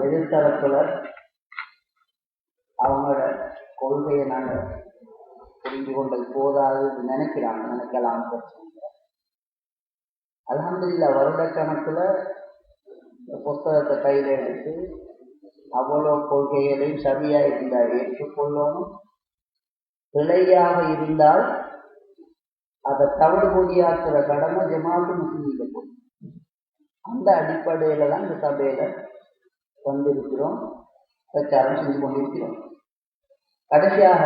எதிர்த்தரப்புல அவங்களோட கொள்கையை நாங்கள் புரிந்து கொண்டது போதாது நினைக்கலாம் பிரச்சனை. அல்ஹம்துலில்லாஹ் வருடக்கணக்கில் புஸ்தகத்தை கையில் எடுத்து அவ்வளோ கொள்கைகளையும் சரியாக இருந்தால் ஏற்றுக்கொள்ளணும். பிழையாக இருந்தால் அதை தவிடுபொடியாக்குற கடமை ஜமாத்து முஸ்லிம்களுக்கு போகும். அந்த அடிப்படையில தான் இந்த சபையில வந்திருக்கிறோம், பிரச்சாரம் செஞ்சு கொண்டிருக்கிறோம். கடைசியாக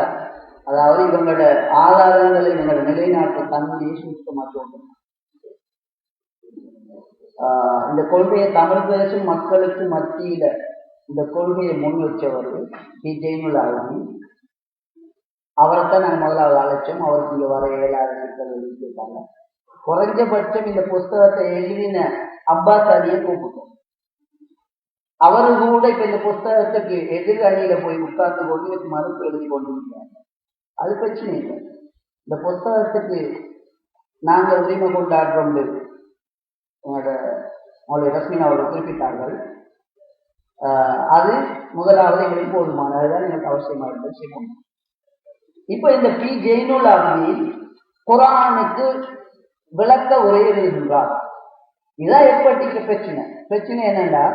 அதாவது இவங்களோட ஆதாரங்களை இவங்களோட நிலைநாட்டு தன்மையை சுத்தமாக சொல்லணும். இந்த கொள்கையை தமிழ் பேசும் மக்களுக்கு மத்தியில இந்த கொள்கையை முன் வச்சவர் பி. ஜெயினுல் ஆலமீன். அவரைத்தான் நாங்கள் முதலாவது அழைச்சோம். அவருக்கு இங்கே வர இயலாத சிக்கல் எழுதியிருக்காங்க. குறைஞ்சபட்சம் இந்த புஸ்தகத்தை எழுதின அப்பாஸ் அலியை கூப்பிட்டோம். அவரு கூட இப்ப இந்த புஸ்தகத்துக்கு எதிர் அணியில போய் உட்கார்ந்து கொண்டு இதுக்கு மறுப்பு எழுதி கொண்டிருக்காங்க. அது பிரச்சனை இல்லை. இந்த புஸ்தகத்துக்கு நாங்கள் உரிமை கொண்டாடுறோம் அவருடைய ரஸ்மின் அவர்கள் குறிப்பிட்டார்கள். அது முதலாவது எங்களுக்கு போதுமானதுதான் எங்களுக்கு அவசியமாக செய்யணும். இப்ப இந்த பி. ஜெயினுல் ஆலமீன் குர்ஆனுக்கு விளக்க உரை எழுதுகின்றார். இதான் ஏற்பட்ட பிரச்சனை என்னன்னா,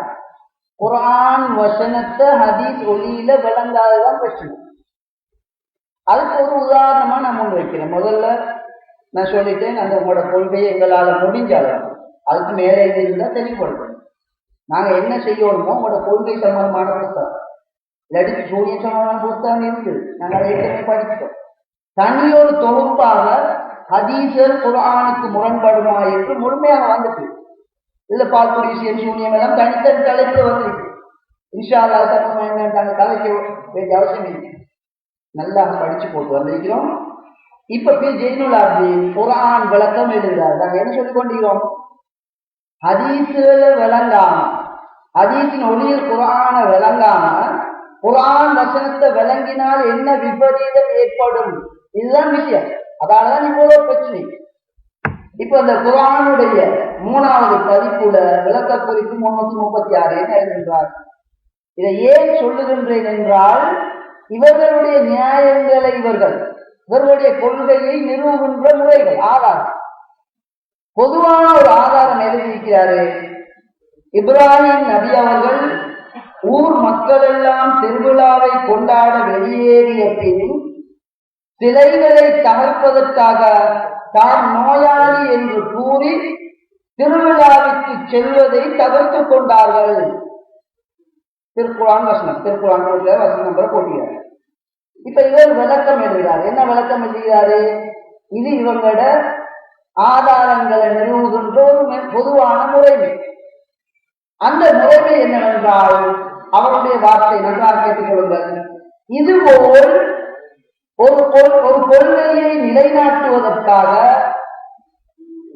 குர்ஆன் வசனத்தை ஹதீஸ் ஒளியில விளங்காததான் பிரச்சனை. அதுக்கு ஒரு உதாரணமா நான் முன் வைக்கிறேன். முதல்ல நான் சொல்லிட்டேன், அந்த உங்களோட கொள்கையை எங்களால முடிஞ்சாலும் அதுக்கு மேலே இருந்தா தெளிவுபடுத்தணும். நாங்க என்ன செய்யணுமோ உங்களோட கொள்கை சம்பந்தமான புத்தகம், இல்லாட்டி சூரியன் சம்பந்தமான புத்தகம் இருக்குது, நாங்கள் அதை ஏற்கனவே படிச்சிட்டோம். தனியொரு தொகுப்பாக ஹதீஸர் குர்ஆனுக்கு முரண்படுமா என்று முழுமையாக வந்துட்டு இதுல பால்குரிசியன் சூன்யம் எல்லாம் தனித்தனி தலைப்புல வந்துருக்கு. இன்ஷா அல்லாஹ் சமூகம் என்னன்றாங்க, கலைக்க வேண்டிய அவசியம் இல்லை, நல்லா படிச்சு போட்டு வந்திருக்கிறோம். இப்ப பி. ஜெயினுல் ஆலமீன் குர்ஆன் விளக்கம் எழுதுகிறார். நாங்க என்ன சொல்லிக் கொண்டிருக்கிறோம்? ஹதீஸுல விளங்காம, ஹதீஸின் ஒளியில் குர்ஆன விளங்காம குர்ஆன் வசனத்தை விளங்கினால் என்ன விபரீதம் ஏற்படும், இதுதான் விஷயம். அதாலதான் இவ்வளவு பிரச்சனை. இப்ப இந்த குர்ஆனுடைய 3வது பதிப்புல விளக்க குறிப்பு 336 என்ன எழுதுகின்றார்? இதை ஏன் சொல்லுகின்றேன் என்றால், இவர்களுடைய நியாயங்களை இவர்களுடைய கொள்கையை நிறுவுகின்ற முறைகள் ஆதாரம். பொதுவான ஒரு ஆதாரம் எழுதியிருக்கிறாரு. இப்ராஹிம் நபி அவர்கள் ஊர் மக்கள் எல்லாம் திருவிழாவை கொண்டாட வெளியேறிய பின் சிலைகளை தகர்ப்பதற்காக தான் நோயாளி என்று கூறி திருவிழாவிற்கு செல்வதை தவிர்த்து கொண்டார்கள். திருக்குர்ஆன் வசனம், திருக்குர்ஆன் வசனம் நம்பர் போட்டுகிறார். இப்ப இவர் விளக்கம் எழுதுகிறார். என்ன விளக்கம் எழுதுகிறாரு? இது இவங்களோட ஆதாரங்களை நிறுவுகின்ற ஒரு பொதுவான முறைமை. அந்த முறைமை என்னவென்றால், அவருடைய வார்த்தை நன்றாக கேட்டுக் கொள்ளுங்கள். இதுபோல் ஒரு கொள்கையை நிலைநாட்டுவதற்காக,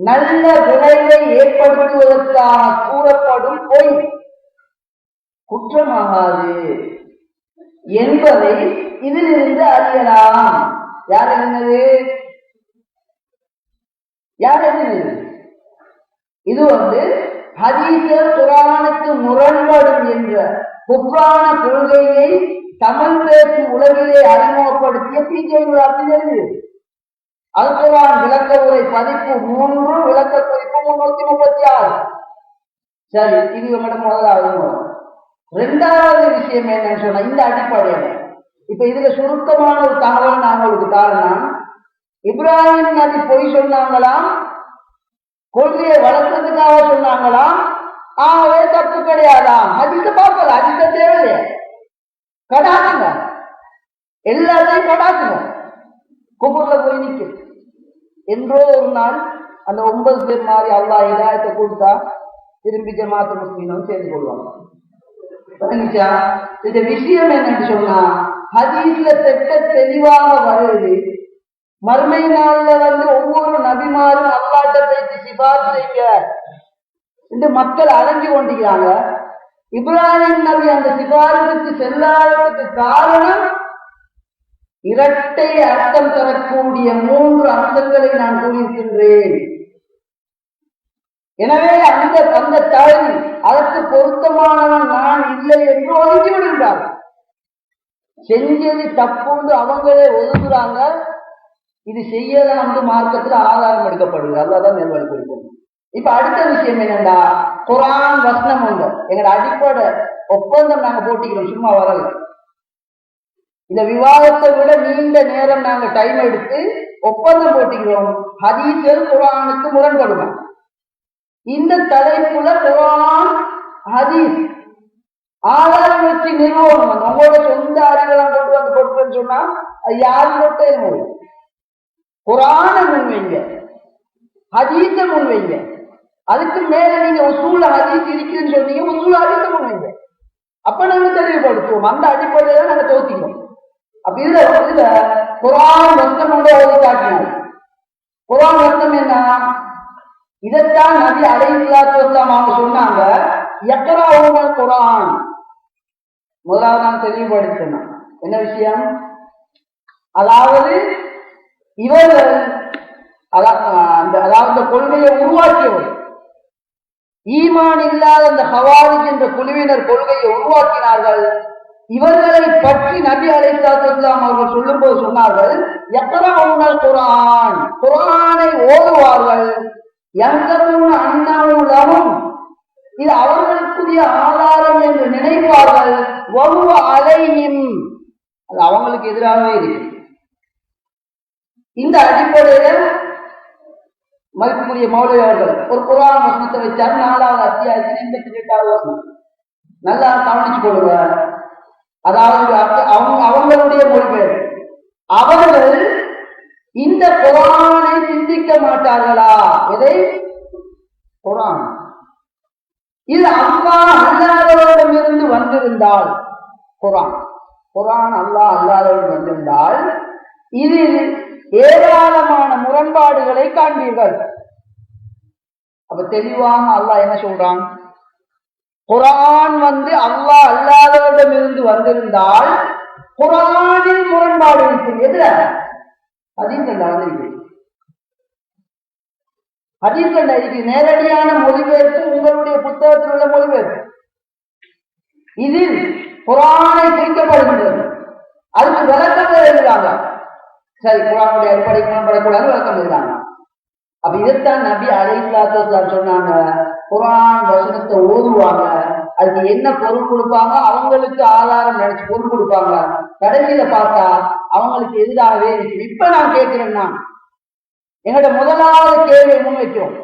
நல்ல விளைவை ஏற்படுத்துவதற்காக கூறப்படும் பொய் குற்றமாகாது என்பதை இதிலிருந்து அறியலாம். யார் எழுதினது? இது ஹதீஸர் குர்ஆனுக்கு முரண்படும் என்ற குர்ஆன கொள்கையை தமிழ் பேசும் உலகிலே அறிமுகப்படுத்திய பி. ஜெயினுல் ஆலமீன் எழுதியது. அல் குர்ஆன் விளக்க உரை பதிப்பு 3 விளக்க குறிப்பு 336. சரி, இது இவங்களோட முதலாவது. 2வது விஷயம் என்னன்னு சொன்னா, இந்த அடிப்படையில இப்ப இதுல சுருக்கமான ஒரு தகவல் நான் உங்களுக்கு காரணம். இப்ராஹிம் நபி பொய் சொன்னாங்களாம், கொள்கையை வளர்த்ததுக்காக சொன்னாங்களாம், ஆகவே தப்பு கிடையாதாம். ஹதீஸ பார்க்கல, ஹதீஸ தேவையில்லையே, கடாக்குங்க, எல்லாத்தையும் கடாக்குங்க, குபுர்ல போய் நிற்கும். என்றோ ஒரு நாள் அந்த 9 பேர் மாதிரி அல்லாஹ் ஹிதாயத்தை கொடுத்தா திரும்பி ஜமாத்து முஸ்லிமும் சேர்ந்து கொள்வாங்க. இந்த விஷயம் என்னன்னு சொன்னா, ஹதீஸ்ல தெளிவாக வருது. மறுமை நாள்ல ஒவ்வொரு நபிமாரும் அல்லாஹ்ட்ட பேசி சிபாரிசு செய்ய இந்த மக்கள் அலைஞ்சு கொண்டிருக்கிறாங்க. இப்ராஹிம் நபி அந்த சிபாரிசுக்கு செல்லாததுக்கு காரணம் இரட்டை அர்த்தம் தரக்கூடிய 3 அர்த்தங்களை நான் கூறியிருக்கின்றேன். எனவே அந்த தகுதி அதற்கு பொருத்தமானவன் நான் இல்லை என்று ஒதுக்கி விடுகிறார். செஞ்சது தப்புண்டு அவங்களே ஒதுக்குறாங்க. இது செய்யலாம் மார்க்கத்தில் ஆதாரம் எடுக்கப்படுது. அல்லாதான் நெல்வழி கொடுக்கும். இப்ப அடுத்த விஷயம் என்னன்னா, குர்ஆன் வசனம் உண்டு. எங்களோட அடிப்படை ஒப்பந்தம் நாங்க போட்டிக்கிறோம், சும்மா வரல. இந்த விவாதத்தை விட நீண்ட நேரம் நாங்க டைம் எடுத்து ஒப்பந்தம் போட்டிக்கிறோம். ஹதீஸ்கள் குர்ஆனுக்கு முரண்படுமா? இந்த தலைப்புல குர்ஆன் ஹதீஸ் ஆதாரம் வச்சு நிறுவனம். உங்களோட சொந்த அறிவெல்லாம் கொண்டு வந்து கொடுப்பேன்னு சொன்னா அது யாரும் கொட்டே முடியும். குர்ஆனை முன்வைங்க, ஹதீஸ முன்வைங்க. அதுக்கு மேல நீங்க உசூல் ஹதீஸ் இருக்குன்னு சொன்னீங்க, உசூல் ஹதீஸ முன்வைங்க. அப்ப நாங்க தெளிவுபடுத்துவோம். அந்த அடிப்படையில நாங்க தோத்திக்கிறோம். அப்ப இதுல குர்ஆன் வசனம் ஓதி காட்டினார். குர்ஆன் வசனம் என்ன? இதைத்தான் நபி அலைஹிஸ்ஸலாத்து வஸலாம் அவங்க சொன்னாங்க, யக்ரவுல் குர்ஆன். முதலாவது நான் தெளிவுபடுத்தினேன். என்ன விஷயம்? அதாவது இவர்கள் அதாவது கொள்கையை உருவாக்கியவர், ஈமான் இல்லாத அந்த ஹவாரிஜ் என்ற குழுவினர் கொள்கையை உருவாக்கினார்கள். இவர்களை பற்றி நபி அலைஹிஸ்ஸலாத்து வஸலாம் அவர்கள் சொல்லும் போது சொன்னார்கள், யக்ரவுல் குர்ஆன், குர்ஆனை ஓதுவார்கள். அண்ணாவும் இது அவர்களுக்குரிய ஆதாரம் என்று நினைப்பார்கள். அலையும் அது அவங்களுக்கு எதிராகவே இருக்கு. இந்த அடிப்படையில மதிப்புக்குரிய மௌலவி அவர்கள் ஒரு குர்ஆன் வசனத்தை வச்சார். 4வது அத்தியாயத்தில் 88வது வசனம். நல்லா கவனிச்சு கொள்ளுங்க. அதாவது அவங்களுடைய மொழிபெயர். அவர்கள் இந்த குர்ஆனை சிந்திக்க மாட்டார்களா? எதை? குர்ஆன். இது அல்லாஹ் அல்லாதவரிடமிருந்து வந்திருந்தால், குர்ஆன் அல்லாஹ் அல்லாதவரிடம் வந்திருந்தால் இதில் ஏராளமான முரண்பாடுகளை காண்பீர்கள். அப்ப தெளிவாக அல்லாஹ் என்ன சொல்றான்? குர்ஆன் அல்லாஹ் அல்லாதவரிடமிருந்து வந்திருந்தால் குர்ஆனில் முரண்பாடு இருக்கு. எதுல? ஹதீஸ்ல இருக்கு. நேரடியான மொழிபெயர்ப்பு உங்களுடைய புத்தகத்தில் உள்ள மொழிபெயர்ப்பு. இதில் குர்ஆனை குறிக்கப்படுகின்றது. அதுக்கு விளக்கம் எழுதுறாங்க. சரி, குர்ஆனுடைய அடிப்படை முரண்படக்கூடாது விளக்கம் எழுதுறாங்க. அப்ப இதைத்தான் நபி அலைஹிஸ்ஸலாத்து வஸலாம் சொன்னாங்க. குர்ஆன் வசனத்தை ஓதுவாங்க, அதுக்கு என்ன பொருள் கொடுப்பாங்க, அவங்களுக்கு ஆதாரம் நினைச்சு பொருள் கொடுப்பாங்க. கடைசியில பார்த்தா அவங்களுக்கு எதிராகவே இருக்கு. இப்ப நான் கேட்கிறேன்னா, எங்களோட முதலாவது கேள்வியை முன்வைக்கிறோம்.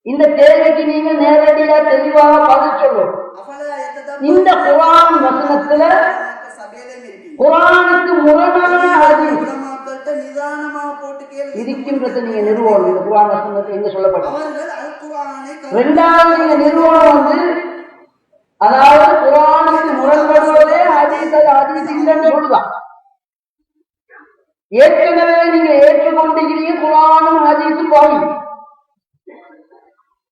இந்த கேள்விக்கு நீங்க நேரடியா தெளிவாக பதில் சொல்லும். இந்த குர்ஆன் வசனத்துல குர்ஆனுக்கு முரணான ஹதீஸ் இருக்கின்றது நீங்க நிறுவனம். இந்த குர்ஆன் வசனத்தை எங்க சொல்லப்பட்டது? 2வது நீங்க நிறுவனம் அதாவது குர்ஆனுக்கு முரண்படுவதே ஹதீஸ் இல்லைன்னு சொல்லுதான். ஏற்கனவே நீங்க ஏற்றுக்கொண்டிருக்கிறீங்க குர்ஆனும் ஹதீஸும் வழி.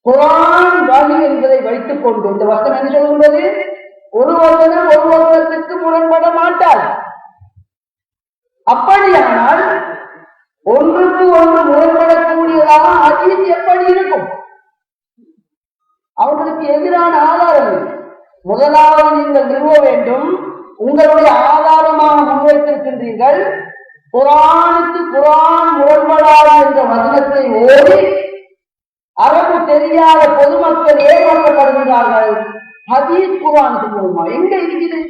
குர்ஆன் வழி என்பதை வைத்துக் கொண்டு இந்த வசனம் என்ன சொல்லுகிறது? ஒரு வசனம் ஒரு வசனத்துக்கு முரண்பட மாட்டார். அப்படியானால் ஒன்றுக்கு ஒன்று முரண்படக்கூடியதாக ஹதீஸ் எப்படி இருக்கும்? அவர்களுக்கு எதிரான ஆதாரம் முதலாவது நீங்கள் நிறுவ வேண்டும். உங்களுடைய ஆதாரமாக முன்வைத்திருக்கின்றீர்கள். குர்ஆனுக்கு குர்ஆன் முரண்படாது என்ற வசனத்தை ஓதி அரபு தெரியாத பொதுமக்கள் ஏமாற்றப்படுகிறார்கள். ஹதீஸ் குர்ஆனுக்கு மூலமா எங்க இருக்குது?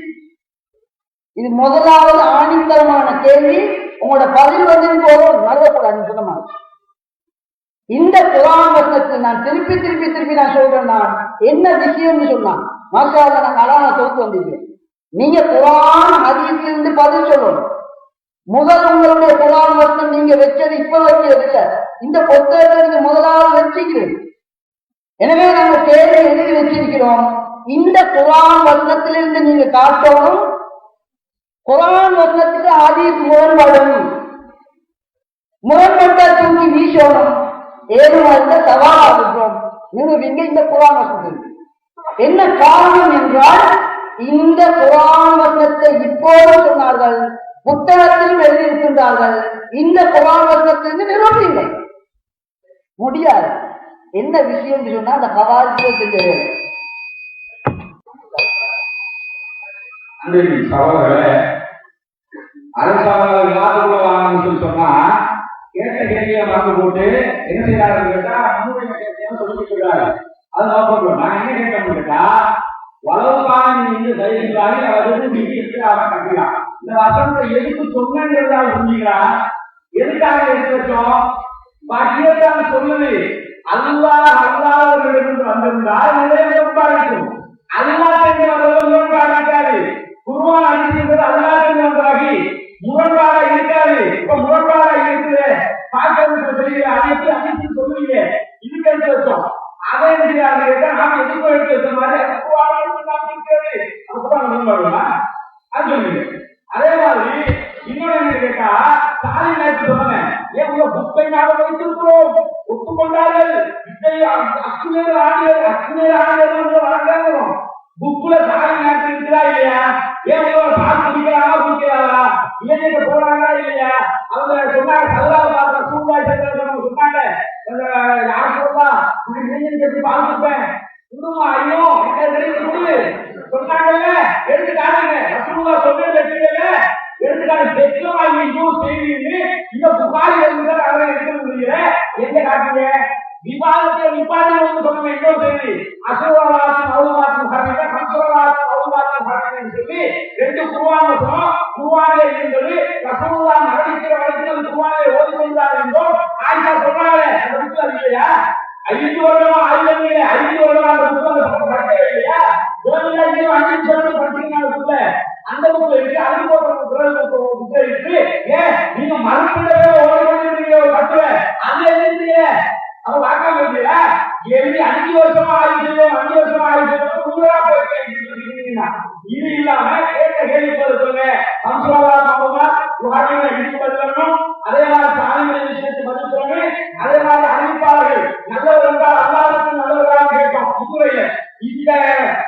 இது முதலாவது ஆணித்தரமான கேள்வி. உங்களோட பதில் போதும் மறக்கக்கூடாதுன்னு சொன்ன மாதிரி. இந்த குர்ஆன் வசனத்தை நான் திருப்பி நான் சொல்றேன். நான் என்ன விஷயம்னு சொன்னான் மாஷா அல்லாஹ், நான் அழகா தொகுத்து வந்திருக்கேன். நீங்க குர்ஆன் ஹதீஸிலிருந்து பதில் சொல்லணும். முதல் உங்களுடைய குர்ஆன் வசனம் நீங்க வச்சது இப்ப வைக்கிறது இல்ல, இந்த புத்தகத்தை நீங்க முதலாவது வச்சிக்கிறீங்க. எனவே நாங்க கேள்வி எழுதி வச்சிருக்கிறோம். இந்த குர்ஆன் வசனத்திலிருந்து நீங்க காட்டணும். குர்ஆன் வசனத்துக்கு ஹதீஸ் முரண்படும். முரண்பட்டா தூக்கி வீசணும். ஏதுமா இருந்த சவாலாகிறோம். நிறுவீங்க இந்த குர்ஆன் வசனம். என்ன காரணம் என்றால் இந்த குர்ஆன் வசனத்தை இப்போது சொன்னார்கள். புத்தகத்திலும் எழுதியிருக்கின்றார்கள். இந்த குர்ஆன் வசனத்திலிருந்து நிரூபிங்கள். முடியாது. என்ன விஷயம் சொன்னா அந்த கவாரிஜியை செஞ்சது. சகோதரர்களே, அரசாங்கம் விவாதக்குள்ள வாங்கன்னு சொன்னா கேட்ட கேள்வியை மறந்து போட்டு என்ன செய்யறாருன்னு கேட்டா நம்முடைய கேள்வியை சொல்லிட்டு சொல்றாரு. அது நோக்கம். நான் என்ன கேட்டேன்னு கேட்டா, வளவுக்கான நீங்க தைரியத்தாரி அவருக்கு வீட்டு அவன் கட்டுறான். இந்த வசனத்தை எதுக்கு சொன்னேங்கிறதா புரிஞ்சுக்கிறான். எதுக்காக எடுத்து வச்சோம்? பாக்கியத்தான் சொல்லுது. அல்லாஹ்விடமிருந்து வந்திருந்தால் நிறைய முரண்பாடு இருக்கும். அல்லாஹ் முரண்பாடு இருக்காது. குர்ஆன் அடிக்கிறது அல்லாஹ் வந்தாகி முரண்பாடா இருக்காது. இப்ப முரண்பாடா இருக்குது. பார்க்கறது தெரியல. அனைத்து சொல்லுவீங்க. இதுக்கு எடுத்து வச்சோம். அதை கேட்டா நாம எதுக்கும் எடுத்து வச்ச மாதிரி அது சொல்லுங்க. அதே மாதிரி இன்னொரு என்ன கேட்டா, சாலி நேற்று சொன்னேன். ஏன் உங்க புக்கை நாங்கள் வைத்திருக்கிறோம், ஒப்புக்கொண்டார்கள். அக்குநேர் ஆணையர் புக்குல சாலி நேற்று இருக்குதா இல்லையா? ஏன் உங்களோட சால் குடிக்கிறாங்களா குடிக்கிறாங்களா? இளைஞர்கிட்ட போறாங்களா இல்லையா? அவங்க சொன்னாங்க சல்லாவை பார்த்த சூழ்நாய் சொன்னாங்க. யார் சொல்றா இளைஞருக்கு எப்படி பால் கொடுப்பேன் குடும்பம் ஐயோ சொன்னாங்கல்ல, எடுத்துக்காருங்க. சொன்னது எடுத்துக்காரு பெற்றோர் செய்தி இந்த புகாரி எடுக்க முடியல. எங்க காட்டுங்க விவாதத்தை நிப்பாட்டி சொன்ன இன்னொரு செய்தி அசுரவாதம் அவுவாதம் கம்சுரவாதம் அவுவாதம் சொல்லி ரெண்டு குர்ஆனிலே இருந்தது. ரசூலுல்லாஹ் மரணிக்கிற வரைக்கும் குர்ஆனிலே ஓதிக்கொண்டார் என்றோ ஆயிஷா சொன்னாங்க. அந்த புத்தகம் இல்லையா? 5 வருடமா 5 வருடமா அந்த புத்தகம் படிக்கவே இல்லையா? கோவிலாஜி 5 வருடம் படிச்சிருக்காங்க. அந்த புத்தகம் இருக்கு. அதுக்கு ஒரு புத்தகம் இருக்கு. ஏன் நீங்க மறுப்பிடவே ஓடிக்கொண்டிருக்கீங்க ஒரு கட்டுரை அந்த எழுதிய அவ வாக்காம இருக்கீங்களா? எழுதி 5 வருஷமா ஆயிடுச்சு 5 வருஷமா ஆயிடுச்சு உங்களா போயிருக்கீங்க. இது இல்லாம கேட்ட கேள்வி சொல்லுங்க. இடிச்சு பதிலணும். அதே மாதிரி சாமிகளை விஷயத்தை பதில் சொல்லணும். அதே மாதிரி அறிவிப்பாளர்கள் நல்லவர் என்றால் அல்லாஹ்வுக்கு நல்லவர்களாக கேட்டோம். முறையில இந்த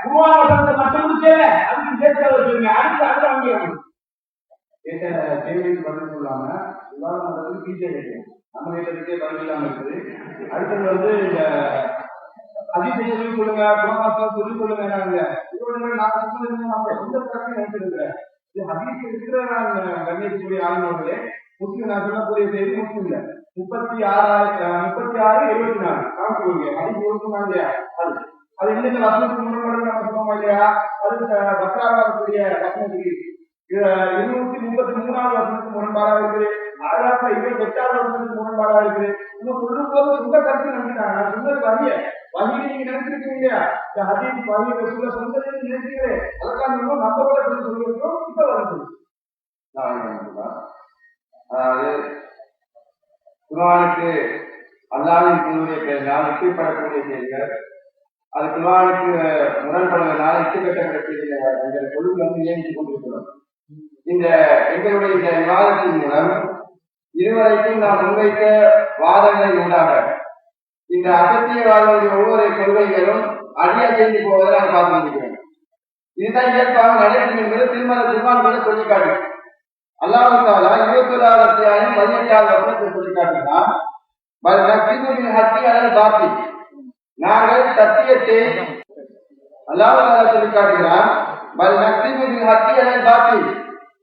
குர்ஆன் வசனத்தை மட்டும் முடிச்சல அதுக்கு சேர்த்து சொல்லுங்க. அடுத்து வாங்கிடுவாங்க. கேட்ட கேள்விக்கு பதில் சொல்லாம விவாதம் பண்றது பீச்சை கேட்கும். நம்ம கிட்டே பதில் இல்லாம இருக்குது. அடுத்தது இந்த அதிசய சொல்லிக் கொள்ளுங்க, குணமாசம் சொல்லிக் கொள்ளுங்க. நான் எந்த பிரச்சனை நினைச்சிருக்கிறேன். இது அதிசயம் இருக்கிற கண்ணியத்துக்குரிய ஆளுநர்களே முஸ்லீம். நான் சொல்லக்கூடிய செய்தி முஸ்லீம் இல்ல 36:74 காமிச்சு கொடுங்க. அதிசயம் இருக்குமா இல்லையா? அது எந்தெந்த வசனத்துக்கு முன்னோடு நம்ம சொல்லுவோமா இல்லையா? அது பக்ராக இருக்கக்கூடிய வசனத்துக்கு 233 வசனத்துக்கு முரண்பாடாக இருக்குது. 28 வசனத்துக்கு முரண்பாடாக இருக்குது. இன்னும் சொல்லும் போது உங்க கருத்து நினைக்கிறாங்க. நான் சொன்னது வகையை நீங்க நினைச்சிருக்கீங்க. இந்த ஹதீஸ் வகையை சொல்ல சொன்னதை நினைக்கிறீங்களே அதற்கான இன்னும் நம்ம கூட சொல்லியிருக்கோம். இப்ப வருது அதாவது குர்ஆனுக்கு அல்லாஹ்வின் தூதருடைய பெயரால் வெற்றிப்படக்கூடிய செய்திகள், அது குர்ஆனுக்கு முரண்படுவதனால் இட்டுக்கட்டப்பட்ட செய்திகள் எங்கள் கொள்கை நியமித்துக் கொண்டிருக்கிறோம். எங்களுடைய இந்த விவாதத்தின் மூலம் இதுவரைக்கும் நாம் முன்வைத்த வாதங்களை ஊடாக இந்த அசத்தியவாதங்களுடைய ஒவ்வொரு கொள்கைகளும் அடியசைந்து போவதை நாம் பார்த்து கொண்டிருக்கிறோம். இதுதான் இயற்பாக நடைபெறும் என்பது திருமண குர்ஆன்களை சொல்லிக் காட்டு. அல்லாஹ் தஆலா 21வது அத்தியாயம் 18வது வசனத்தை சொல்லிக் காட்டுகிறார். நாங்கள் சத்தியத்தை அல்லாஹ் தஆலா சொல்லிக் காட்டுகிறார்.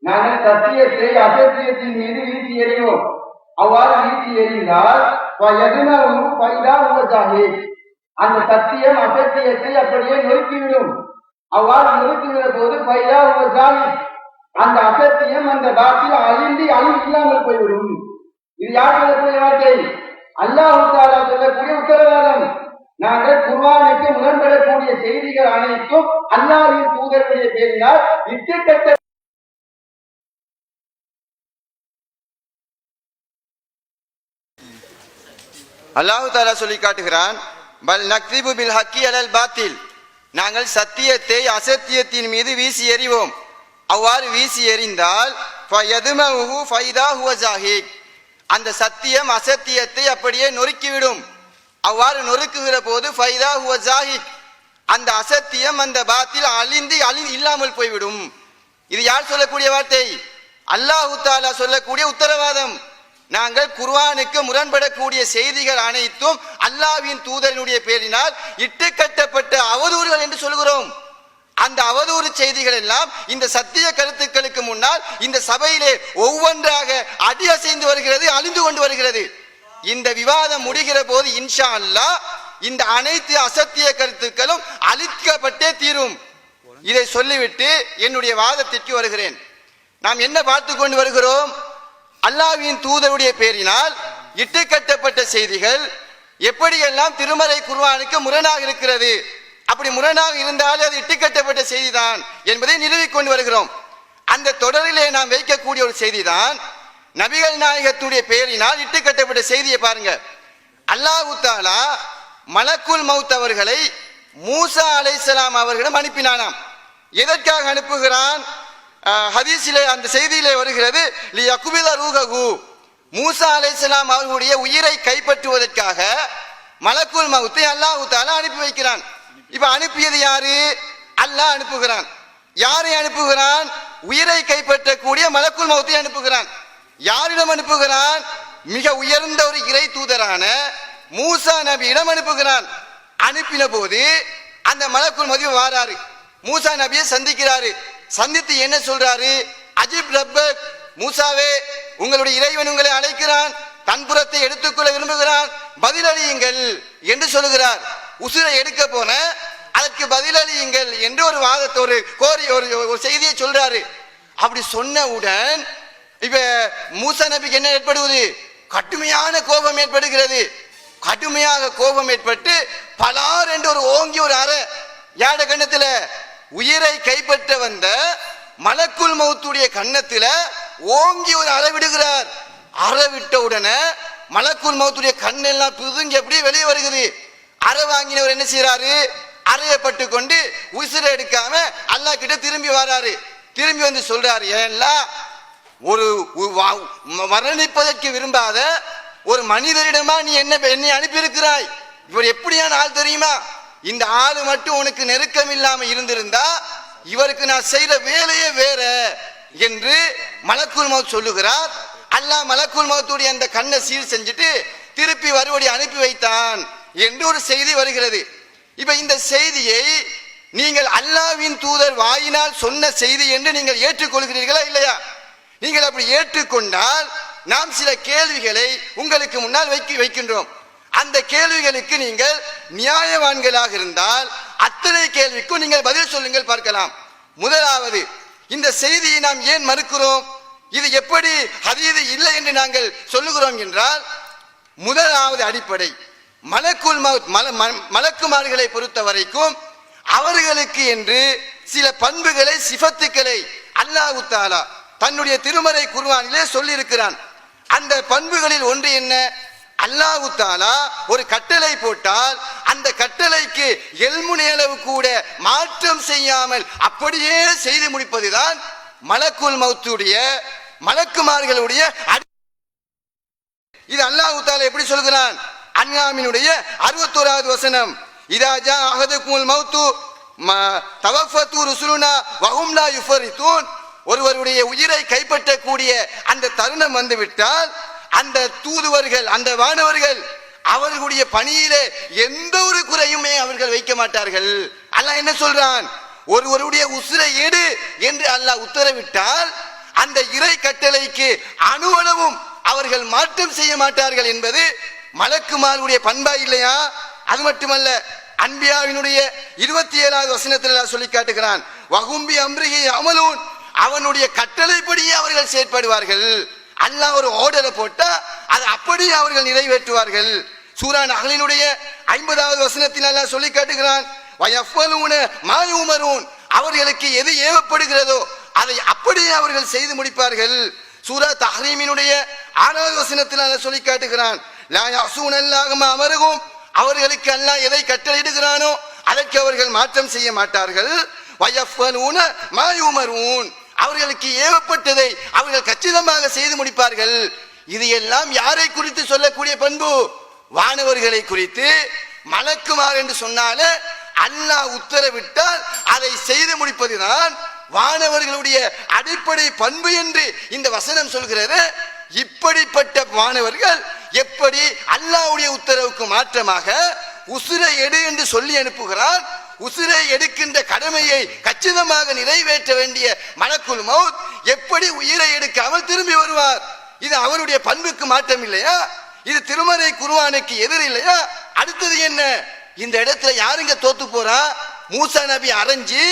நாங்கள் சத்தியத்தை அசத்தியத்தின் மீது வீசி எறிவோம். அவ்வாறு வீசி எறிந்தால் அந்த சத்தியம் அசத்தியத்தை அப்படியே நொறுக்கிவிடும். அவ்வாறு நொறுக்குகிற போது அந்த அசத்தியம் அந்த பாட்டில் அழிந்து இல்லாமல் போய்விடும். இது யார் சொல்லக்கூடிய வார்த்தை? அல்லாஹ் தஆலா சொல்லக்கூடிய உத்தரவாதம். நாங்கள் குர்ஆனுக்கு முரண்படக்கூடிய செய்திகள் அனைத்தும் அல்லாஹ்வின் தூதருடைய பேரினால் இட்டுக்கட்ட அல்லாஹ் தஆலா சொல்லி காட்டுகிறான். பல் நக்திபு பில் ஹக்கி அலல் பாத்தில், நாங்கள் சத்தியத்தை அசத்தியத்தின் மீது வீசி எறிவோம். அவ்வாறு வீசி எறிந்தால் அந்த சத்தியம் அசத்தியத்தை அப்படியே நொறுக்கிவிடும். அவ்வாறு நொறுக்குகிற போது அந்த அசத்தியம் அந்த பாத்தில் அழிந்து இல்லாமல் போய்விடும். இது யார் சொல்லக்கூடிய வார்த்தை? அல்லாஹு தாலா சொல்லக்கூடிய உத்தரவாதம். நாங்கள் குர்ஆனுக்கு முரண்படக்கூடிய செய்திகள் அனைத்தும் அல்லாஹ்வின் தூதரினுடைய பேரினால் இட்டு கட்டப்பட்ட அவதூறுகள் என்று சொல்கிறோம். அந்த அவதூறு செய்திகள் எல்லாம் இந்த சத்திய கருத்துக்களுக்கு முன்னால் இந்த சபையிலே ஒவ்வொன்றாக அடி அசைந்து வருகிறது, அழிந்து கொண்டு வருகிறது. இந்த விவாதம் முடிகிற போது இன்ஷா அல்லாஹ் இந்த அனைத்து அசத்திய கருத்துக்களும் அழிக்கப்பட்டே தீரும். இதை சொல்லிவிட்டு என்னுடைய வாதத்திற்கு வருகிறேன். நாம் என்ன பார்த்து கொண்டு வருகிறோம்? அல்லாஹ்வின் தூதருடைய பேரினால் இட்டு கட்டப்பட்ட செய்திகள் எப்படியெல்லாம் திருமறை குர்ஆனுக்கு முரணாக இருக்கிறது. அப்படி முரணாக இருந்தாலே அது இட்டுக்கட்டப்பட்ட செய்திதான் என்பதை நிறுவிக்கொண்டு வருகிறோம். அந்த தொடரிலே நாம் வைக்கக்கூடிய ஒரு செய்திதான் நபிகள் நாயகத்துடைய பெயரினால் இட்டுக்கட்டப்பட்ட செய்தியை பாருங்க. அல்லாஹ் தஆலா மலக்குல் மௌத் அவர்களை மூசா அலைஹிஸ்ஸலாம் அவர்களிடம் அனுப்பினானாம். எதற்காக அனுப்புகிறான்? ஹதீஸிலே அந்த செய்தியிலே வருகிறது, லியக்பில ரூஹஹு, மூசா அலைஹிஸ்ஸலாம் அவர்களுடைய உயிரை கைப்பற்றுவதற்காக மலக்குல் மௌத்தை அல்லாஹ் தஆலா அனுப்பி வைக்கிறான். இப்ப அனுப்பியது யாரு? அல்லாஹ் அனுப்புகிறான். யாரை அனுப்புகிறான்? உயிரை கைப்பற்றக்கூடிய மலக்குல் மௌத்தை அனுப்புகிறான். யாரிடம் அனுப்புகிறான்? மிக உயர்ந்த ஒரு இறை தூதரான மூசா நபியிடம் அனுப்புகிறான். அனுப்பின போது அந்த மலக்குல் மௌத் வாராரு, மூசா நபியை சந்திக்கிறாரு. சந்தித்து என்ன சொல்றாரு? அஜிப் ரப்பக், மூசாவே உங்களுடைய இறைவன் உங்களை அழைக்கிறான், தன்புறத்தை எடுத்துக்கொள்ள விரும்புகிறான், பதிலளியுங்கள் என்று சொல்லுகிறார். உசுரை எடுக்க போன அதற்கு பதிலளியுங்கள் என்று ஒரு வாதத்தை ஒரு கோரி ஒரு செய்தியை சொல்றாரு. அப்படி சொன்னவுடன் இப்ப மூசா நபிக்கு என்ன ஏற்படுவது? கடுமையான கோபம் ஏற்படுகிறது. கடுமையாக கோபம் ஏற்பட்டு பலார் என்று ஒரு ஓங்கி ஒரு அறை யாட கண்ணத்துல, உயிரை கைப்பற்ற வந்த மலக்குல் மௌத்துடைய கண்ணத்துல ஓங்கி ஒரு அறை விடுகிறார். அறை விட்ட உடனே மலக்குல் மௌத்துடைய கண்ணெல்லாம் பிதுங்கி அப்படியே வெளியே வருகிறது. அறை வாங்கினவர் என்ன செய்யறாரு? அறையப்பட்டு கொண்டு உசுரை எடுக்காம அல்லாஹ் கிட்ட திரும்பி வராரு. திரும்பி வந்து சொல்றாரு, ஏன்லாம் ஒரு மரணிப்பதற்கு விரும்பாத ஒரு மனிதரிடமா நீ என்னை அனுப்பியிருக்கிறாய்? இவர் எப்படியான ஆள் தெரியுமா? இந்த ஆளு மட்டும் உனக்கு நெருக்கம் இல்லாம இருந்திருந்தா இவருக்கு நான் செய்த வேலையே வேற என்று மலக்குல் மௌத் சொல்லுகிறார். அல்லாஹ் மலக்குல் மௌத்துடைய அந்த கண்ணை சீர் செஞ்சுட்டு திருப்பி வருவடி அனுப்பி வைத்தான் என்று ஒரு செய்தி வருகிறது. இப்ப இந்த செய்தியை நீங்கள் அல்லாஹ்வின் தூதர் வாயினால் சொன்ன செய்தி என்று நீங்கள் ஏற்றுக்கொள்கிறீர்களா இல்லையா? நீங்கள் அப்படி ஏற்றுக்கொண்டால் நாம் சில கேள்விகளை உங்களுக்கு முன்னால் வைக்கின்றோம். அந்த கேள்விகளுக்கு நீங்கள் நியாயவான்களாக இருந்தால் அத்தனை கேள்விக்கும் நீங்கள் பதில் சொல்லுங்கள், பார்க்கலாம். முதலாவது, இந்த செய்தியை நாம் ஏன் மறுக்கிறோம்? இது எப்படி ஹதீஸ் இல்லை என்று நாங்கள் சொல்லுகிறோம் என்றால், முதலாவது அடிப்படை, மலக்குல் மௌத் மலக்குமார்களை பொறுத்த வரைக்கும் அவர்களுக்கு என்று சில பண்புகளை, சிஃபத்துக்களை அல்லாஹ் தஆலா தன்னுடைய திருமறை குர்ஆனிலே சொல்லியிருக்கிறான். அந்த பண்புகளில் ஒன்று என்ன? அல்லாஹ் தஆலா ஒரு கட்டளை போட்டால் அந்த கட்டளைக்கு எல்முனை அளவு கூட மாற்றம் செய்யாமல் அப்படியே செய்து முடிப்பதுதான் மலக்குல் மௌத்துடைய மலக்குமார்களுடைய. இது அல்லாஹ் தஆலா எப்படி சொல்கிறான்? அன்ஆமினுடைய 61வது வசனம், இதா ஜா அஹதுகுல் மௌத்து தவஃபத்து ருசுலுனா வஹும் லா யுஃபரிதூன், ஒருவருடைய உயிரை கைப்பற்றக்கூடிய அந்த தருணம் வந்துவிட்டால் அந்த தூதுவர்கள், அந்த வானவர்கள் அவர்களுடைய பணியிலே எந்த ஒரு குறையுமே அவர்கள் வைக்க மாட்டார்கள். அல்லாஹ் என்ன சொல்றான்? ஒருவருடைய உசுரை எடு என்று அல்லாஹ் உத்தரவிட்டால் அந்த இறை கட்டளைக்கு அணுவளவும் அவர்கள் மாற்றம் செய்ய மாட்டார்கள் என்பது மலக்குமாருடைய பண்பா இல்லையா? அது மட்டுமல்ல, அன்பியாவினுடைய 27வது வசனத்தில் அல்லாஹ் சொல்லி காட்டுகிறான், வஹும்பி அம்ரிஹி அமலூன், அவனுடைய கட்டளைப்படியே அவர்கள் செயற்படுவார்கள். அல்லாஹ் ஒரு ஆர்டரை போட்டா அதை அப்படியே அவர்கள் நிறைவேற்றுவார்கள். சூரா நஹ்லினுடைய 50வது வசனத்தில் அல்லாஹ் சொல்லி காட்டுகிறான், வயஃபலூன மா யுமரூன், அவர்களுக்கு எது ஏவப்படுகிறதோ அதை அப்படியே அவர்கள் செய்து முடிப்பார்கள். சூரா தஹ்ரீமினுடைய 6வது வசனத்தில் அல்லாஹ் சொல்லி காட்டுகிறான், லா யஸூனல்லாஹ மா அமரஹும், அவர்களுக்கு அல்லாஹ் எதை கட்டளையிடுகிறானோ அதற்கு அவர்கள் மாற்றம் செய்ய மாட்டார்கள். வயஃபலூன மா யுமரூன், அவர்களுக்கு ஏவப்பட்டதை அவர்கள் கச்சிதமாக செய்து முடிப்பார்கள். இது எல்லாம் யாரை குறித்து சொல்லக்கூடிய பண்பு? வானவர்களை குறித்து. மலக்குமார் என்று சொன்னாலே அல்லாஹ் உத்தரவிட்டால் அதை செய்து முடிப்பதுதான் வானவர்களுடைய அடிப்படை பண்பு என்று இந்த வசனம் சொல்கிறது. இப்படிப்பட்ட வானவர்கள் எப்படி அல்லாஹ்வுடைய உத்தரவுக்கு மாற்றமாக உசுரை எடு என்று சொல்லி அனுப்புகிறார்? உசுரை எடுக்கின்ற கடமையை கச்சிதமாக நிறைவேற்ற வேண்டிய மலக்குல் மௌத் எப்படி உயிரை எடுக்காமல் திரும்பி வருவார்? இது அவருடைய பண்புக்கு மாற்றம் இல்லையா? இது திருமறை குர்ஆனுக்கு எதிர் இல்லையா? அடுத்தது என்ன? இந்த இடத்துல யாருங்க தோத்து போறா? மூசா நபி அரைஞ்சி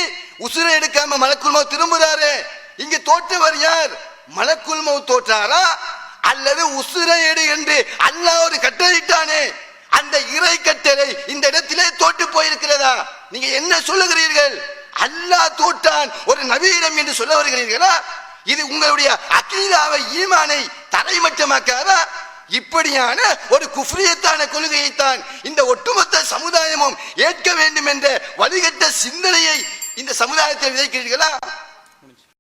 உசுரை எடுக்காம மலக்குல் மௌத் திரும்புறாரு. இங்க தோற்றவர் யார்? மலக்குல் மௌத் தோற்றாரா அல்லது உசுரை எடு என்று அல்லாஹ் ஒரு கட்டளையிட்டானே அந்த இறை கட்டளை இந்த இடத்திலே தோற்று போயிருக்கிறதா? நீங்க என்ன சொல்லுகிறீர்கள்? அல்லாஹ் தோற்றான் ஒரு நபியிடம் என்று சொல்ல வருகிறீர்களா? இது உங்களுடைய அகீதாவை ஈமானை தரைமட்டமாக்காதா? இப்படியான ஒரு குஃப்ரியத்தான கொள்கையைத்தான் இந்த ஒட்டுமொத்த சமுதாயமும் ஏற்க வேண்டும் என்ற வழிகட்ட சிந்தனையை இந்த சமுதாயத்தில் விதைக்கிறீர்களா?